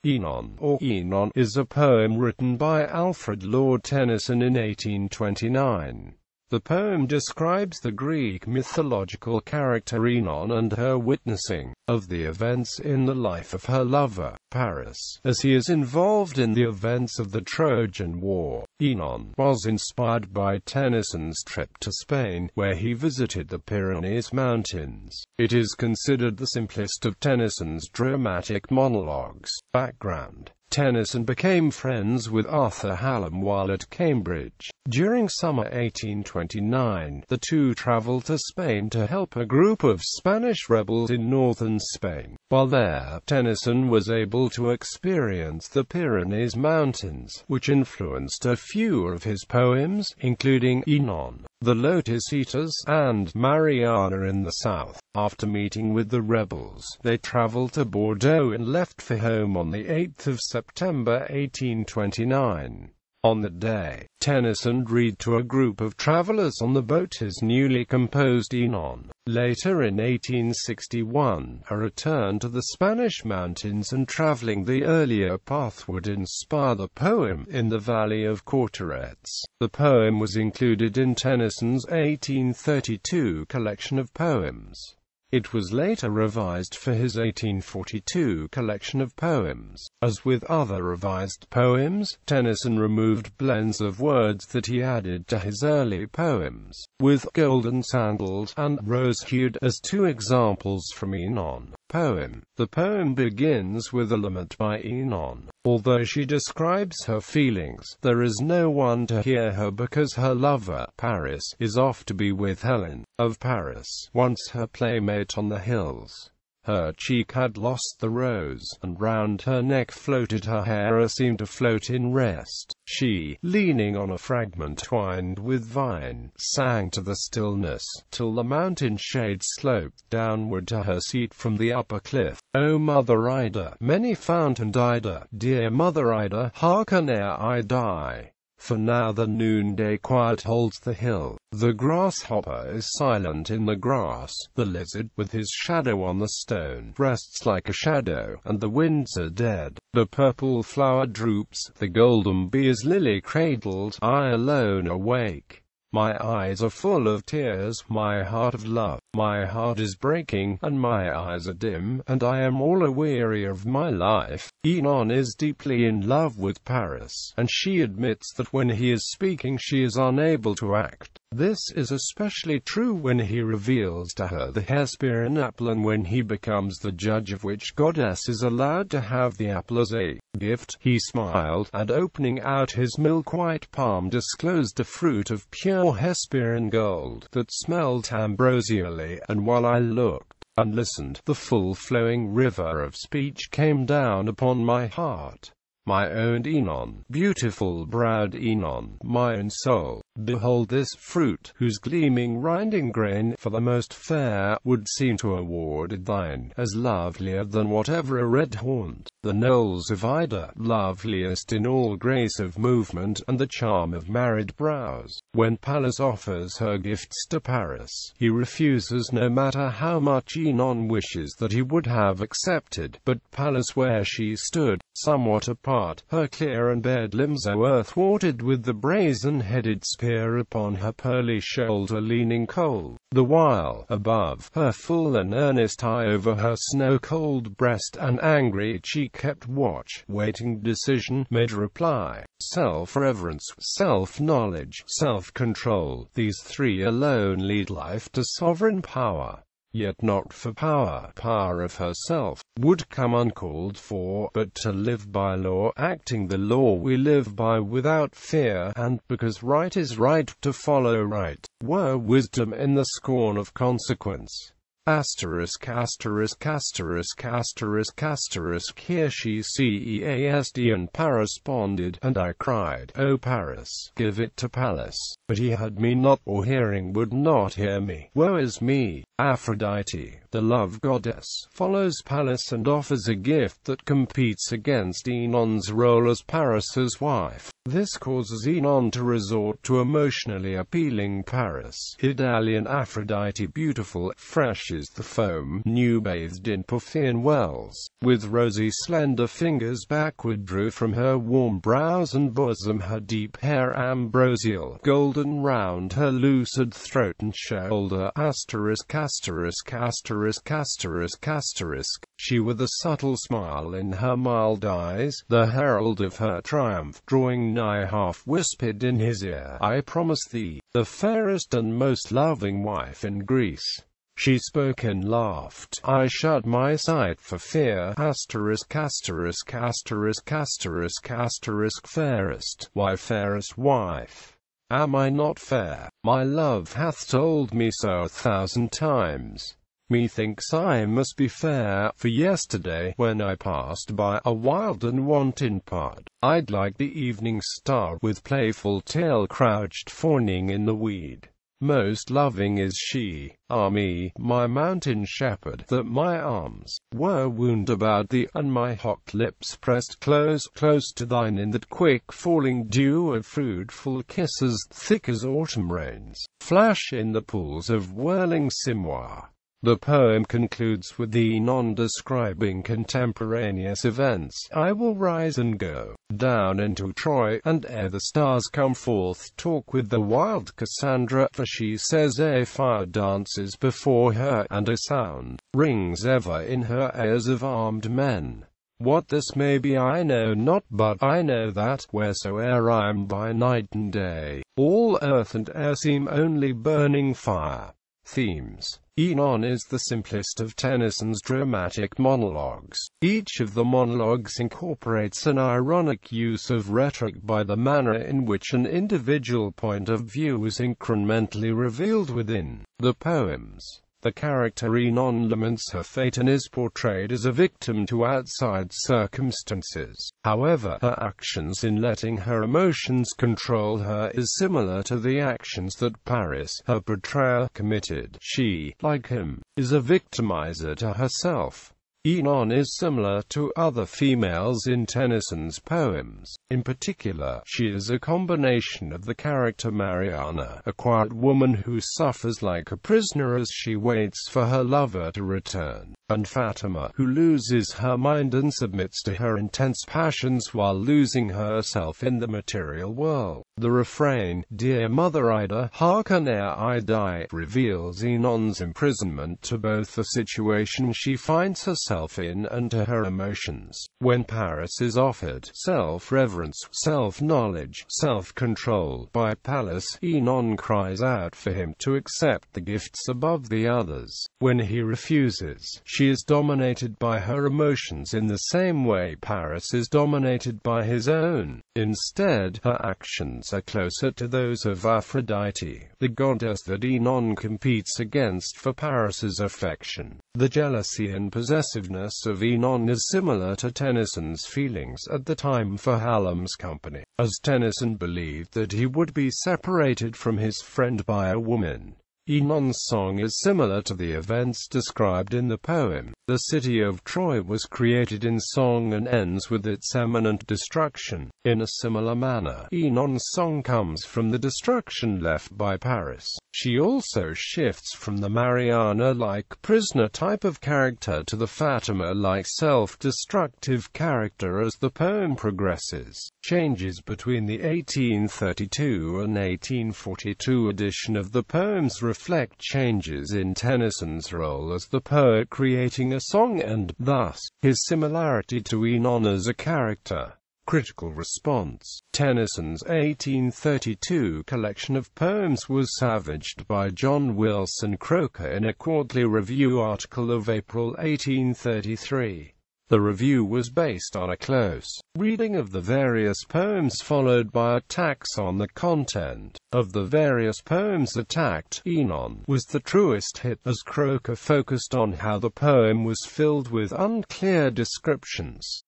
Œnone, or Œnone, is a poem written by Alfred Lord Tennyson in 1829. The poem describes the Greek mythological character Œnone and her witnessing of the events in the life of her lover, Paris, as he is involved in the events of the Trojan War. Œnone was inspired by Tennyson's trip to Spain, where he visited the Pyrenees mountains. It is considered the simplest of Tennyson's dramatic monologues. Background: Tennyson became friends with Arthur Hallam while at Cambridge. During summer 1829, the two traveled to Spain to help a group of Spanish rebels in northern Spain. While there, Tennyson was able to experience the Pyrenees mountains, which influenced a few of his poems, including Œnone, The Lotus Eaters, and Mariana in the south. After meeting with the rebels, they traveled to Bordeaux and left for home on the 8th of September 1829. On that day, Tennyson read to a group of travelers on the boat his newly composed Œnone. Later in 1861, a return to the Spanish mountains and traveling the earlier path would inspire the poem In the Valley of Cauterets. The poem was included in Tennyson's 1832 collection of poems. It was later revised for his 1842 collection of poems. As with other revised poems, Tennyson removed blends of words that he added to his early poems, with golden sandals and rose-hued as two examples from Œnone poem. The poem begins with a lament by Œnone. Although she describes her feelings, there is no one to hear her because her lover, Paris, is off to be with Helen of Paris, once her playmate on the hills. Her cheek had lost the rose, and round her neck floated her hair seemed to float in rest. She, leaning on a fragment twined with vine, sang to the stillness, till the mountain shade sloped downward to her seat from the upper cliff. O Mother Ida, many-fountained Ida, dear Mother Ida, hearken ere I die. For now the noonday quiet holds the hill. The grasshopper is silent in the grass. The lizard, with his shadow on the stone, rests like a shadow, and the winds are dead. The purple flower droops, the golden bee is lily-cradled. I alone awake. My eyes are full of tears, my heart of love. My heart is breaking, and my eyes are dim, and I am all aweary of my life. Œnone is deeply in love with Paris, and she admits that when he is speaking she is unable to act. This is especially true when he reveals to her the Hesperian apple and when he becomes the judge of which goddess is allowed to have the apple as a gift. He smiled, and opening out his milk-white palm disclosed a fruit of pure Hesperian gold that smelled ambrosially, and while I looked and listened, the full-flowing river of speech came down upon my heart. My own Œnone, beautiful-browed Œnone, my own soul, behold this fruit, whose gleaming rinding grain, for the most fair, would seem to award thine, as lovelier than whatever a red haunt. The knolls of Ida, loveliest in all grace of movement, and the charm of married brows. When Pallas offers her gifts to Paris, he refuses no matter how much Œnone wishes that he would have accepted. But Pallas, where she stood, somewhat apart, her clear and bared limbs o'erthwarted with the brazen-headed spear upon her pearly shoulder leaning cold, the while, above, her full and earnest eye over her snow-cold breast and angry cheek kept watch, waiting decision, made reply. Self-reverence, self-knowledge, self-control, these three alone lead life to sovereign power. Yet not for power, power of herself, would come uncalled for, but to live by law, acting the law we live by without fear, and, because right is right, to follow right, were wisdom in the scorn of consequence. Asterisk, asterisk, asterisk, asterisk, asterisk, here she ceased and Paris responded, and I cried, O Paris, give it to Pallas. But he heard me not, or hearing would not hear me. Woe is me! Aphrodite, the love goddess, follows Pallas and offers a gift that competes against Œnone's role as Paris's wife. This causes Œnone to resort to emotionally appealing Paris. Idalian Aphrodite, beautiful, fresh as the foam, new bathed in Paphian wells, with rosy slender fingers backward drew from her warm brows and bosom her deep hair ambrosial, golden round her lucid throat and shoulder, asterisk, asterisk, asterisk, asterisk, asterisk. She with a subtle smile in her mild eyes, the herald of her triumph, drawing nigh half whispered in his ear, I promise thee, the fairest and most loving wife in Greece. She spoke and laughed. I shut my sight for fear, asterisk, asterisk, asterisk, asterisk, asterisk, fairest. Why fairest wife? Am I not fair? My love hath told me so 1,000 times. Methinks I must be fair, for yesterday, when I passed by a wild and wanton part, I'd like the evening star, with playful tail crouched fawning in the weed. Most loving is she, me, my mountain shepherd, that my arms were wound about thee, and my hot lips pressed close, close to thine in that quick falling dew of fruitful kisses, thick as autumn rains, flash in the pools of whirling Simois. The poem concludes with Œnone describing contemporaneous events. I will rise and go down into Troy, and ere the stars come forth talk with the wild Cassandra, for she says a fire dances before her, and a sound rings ever in her ears of armed men. What this may be I know not, but I know that, wheresoe'er I am by night and day, all earth and air seem only burning fire. Themes. Œnone is the simplest of Tennyson's dramatic monologues. Each of the monologues incorporates an ironic use of rhetoric by the manner in which an individual point of view is incrementally revealed within the poems. The character Œnone laments her fate and is portrayed as a victim to outside circumstances. However, her actions in letting her emotions control her is similar to the actions that Paris, her betrayer, committed. She, like him, is a victimizer to herself. Œnone is similar to other females in Tennyson's poems. In particular, she is a combination of the character Mariana, a quiet woman who suffers like a prisoner as she waits for her lover to return, and Fatima, who loses her mind and submits to her intense passions while losing herself in the material world. The refrain, Dear Mother Ida, hearken ere I die, reveals Œnone's imprisonment to both the situation she finds herself in and to her emotions. When Paris is offered self-reverence, self-knowledge, self-control by Pallas, Œnone cries out for him to accept the gifts above the others. When he refuses, she is dominated by her emotions in the same way Paris is dominated by his own. Instead, her actions are closer to those of Aphrodite, the goddess that Œnone competes against for Paris's affection. The jealousy and possessiveness of Œnone is similar to Tennyson's feelings at the time for Hallam's company, as Tennyson believed that he would be separated from his friend by a woman. Œnone's song is similar to the events described in the poem. The city of Troy was created in song and ends with its imminent destruction. In a similar manner, Œnone's song comes from the destruction left by Paris. She also shifts from the Mariana-like prisoner type of character to the Fatima-like self-destructive character as the poem progresses. Changes between the 1832 and 1842 edition of the poems reflect changes in Tennyson's role as the poet creating a song and, thus, his similarity to Œnone as a character. Critical response. Tennyson's 1832 collection of poems was savaged by John Wilson Croker in a Quarterly Review article of April 1833. The review was based on a close reading of the various poems followed by attacks on the content of the various poems attacked. Œnone was the truest hit, as Croker focused on how the poem was filled with unclear descriptions,